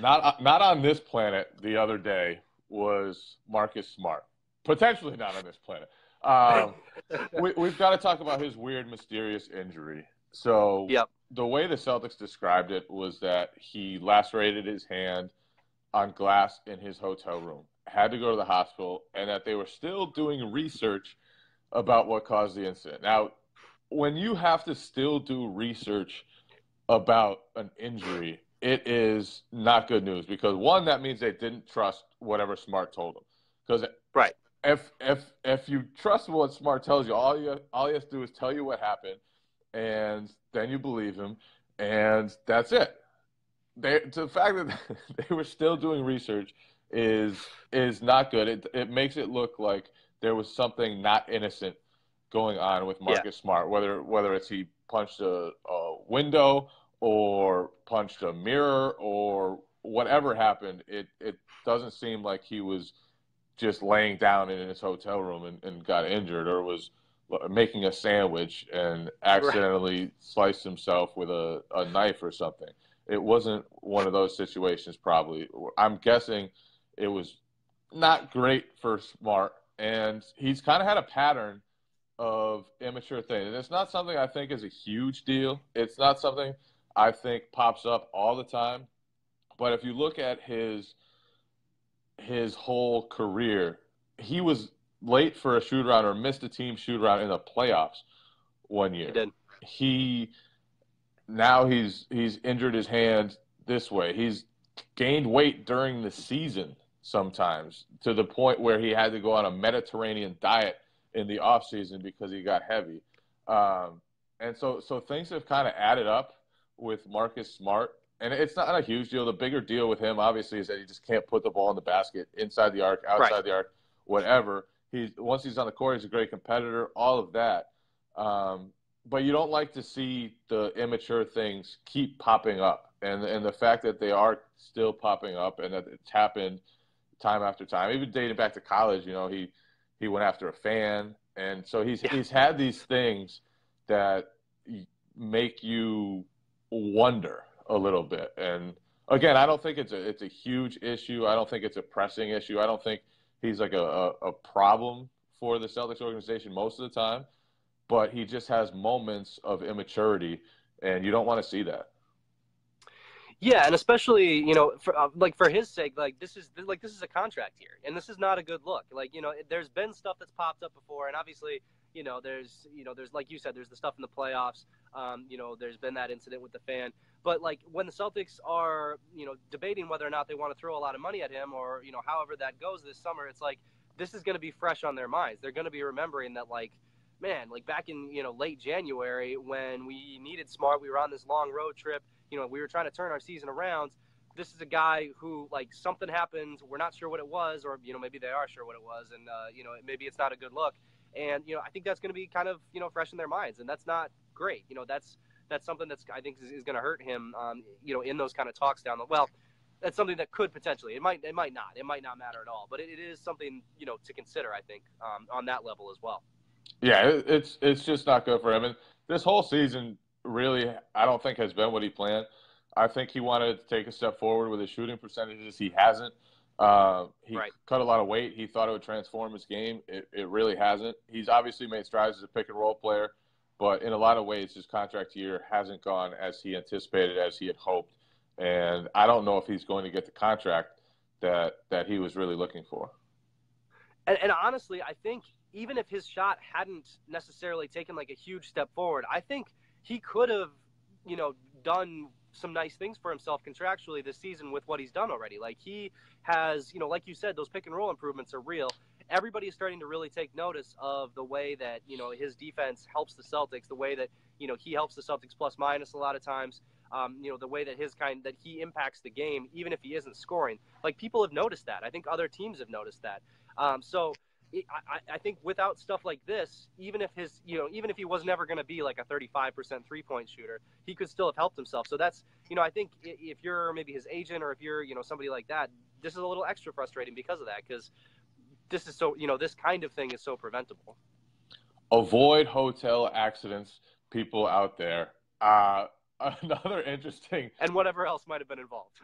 Not on this planet the other day was Marcus Smart. Potentially not on this planet. Um, we've got to talk about his weird, mysterious injury. So Yep. the way the Celtics described it was that he lacerated his hand on glass in his hotel room, had to go to the hospital, and that they were still doing research about what caused the incident. Now, when you have to still do research about an injury, it is not good news because one, that means they didn't trust whatever Smart told them. Because Right. if you trust what Smart tells you, all he has to do is tell you what happened, and then you believe him, and that's it. The fact that they were still doing research is not good. It makes it look like there was something not innocent going on with Yeah. Marcus Smart, whether it's he punched a window or punched a mirror or whatever happened. It doesn't seem like he was just laying down in his hotel room and got injured or was making a sandwich and Right. accidentally sliced himself with a knife or something. It wasn't one of those situations, probably. I'm guessing it was not great for Smart, and he's kind of had a pattern of immature things. And it's not something I think is a huge deal. It's not something I think pops up all the time. But if you look at his whole career, he was late for a shoot around or missed a team shoot around in the playoffs one He year. did. He now he's injured his hand this way. He's gained weight during the season sometimes to the point where he had to go on a Mediterranean diet in the off season because he got heavy. And so things have kind of added up with Marcus Smart. And it's not a huge deal. The bigger deal with him, obviously, is that he just can't put the ball in the basket, inside the arc, Right. outside the arc, whatever. Once he's on the court, he's a great competitor, all of that. Um, but you don't like to see the immature things keep popping up, and the fact that they are still popping up, and that it's happened time after time, even dating back to college. He went after a fan, and so Yeah. he's had these things that make you wonder a little bit. And again, I don't think it's a huge issue. I don't think it's a pressing issue. I don't think he's like a problem for the Celtics organization most of the time, but he just has moments of immaturity, and you don't want to see that. Yeah, and especially for for his sake, this is a contract here, and this is not a good look. There's been stuff that's popped up before, and obviously there's like you said, there's the stuff in the playoffs. There's been that incident with the fan, but like when the Celtics are debating whether or not they want to throw a lot of money at him, or however that goes this summer, it's like this is going to be fresh on their minds. They're going to be remembering that man, like back in late January when we needed Smart, we were on this long road trip. We were trying to turn our season around. This is a guy who, like, something happened. We're not sure what it was, or maybe they are sure what it was, and maybe it's not a good look. And I think that's going to be kind of fresh in their minds, and that's not great. That's something that's I think is going to hurt him. In those kind of talks down the well. That's something that could potentially. It might not. It might not matter at all. But it is something to consider. I think on that level as well. Yeah, it's just not good for him. And this whole season really, I don't think has been what he planned. I think he wanted to take a step forward with his shooting percentages. He hasn't. He Right. cut a lot of weight. He thought it would transform his game. It really hasn't. He's obviously made strides as a pick and roll player, but in a lot of ways, his contract year hasn't gone as he anticipated, as he had hoped. And I don't know if he's going to get the contract that he was really looking for. And honestly, I think even if his shot hadn't necessarily taken like a huge step forward, I think he could have, done some nice things for himself contractually this season with what he's done already. Like he has, like you said, those pick and roll improvements are real. Everybody is starting to really take notice of the way that, his defense helps the Celtics, the way that, he helps the Celtics plus minus a lot of times. The way that that he impacts the game, even if he isn't scoring. Like people have noticed that. I think other teams have noticed that. I think without stuff like this, even if even if he was never going to be like a 35% 3-point shooter, he could still have helped himself. So that's, I think if you're maybe his agent or if you're, somebody like that, this is a little extra frustrating because of that, because this is so, this kind of thing is so preventable. Avoid hotel accidents, people out there. Another interesting And whatever else might have been involved.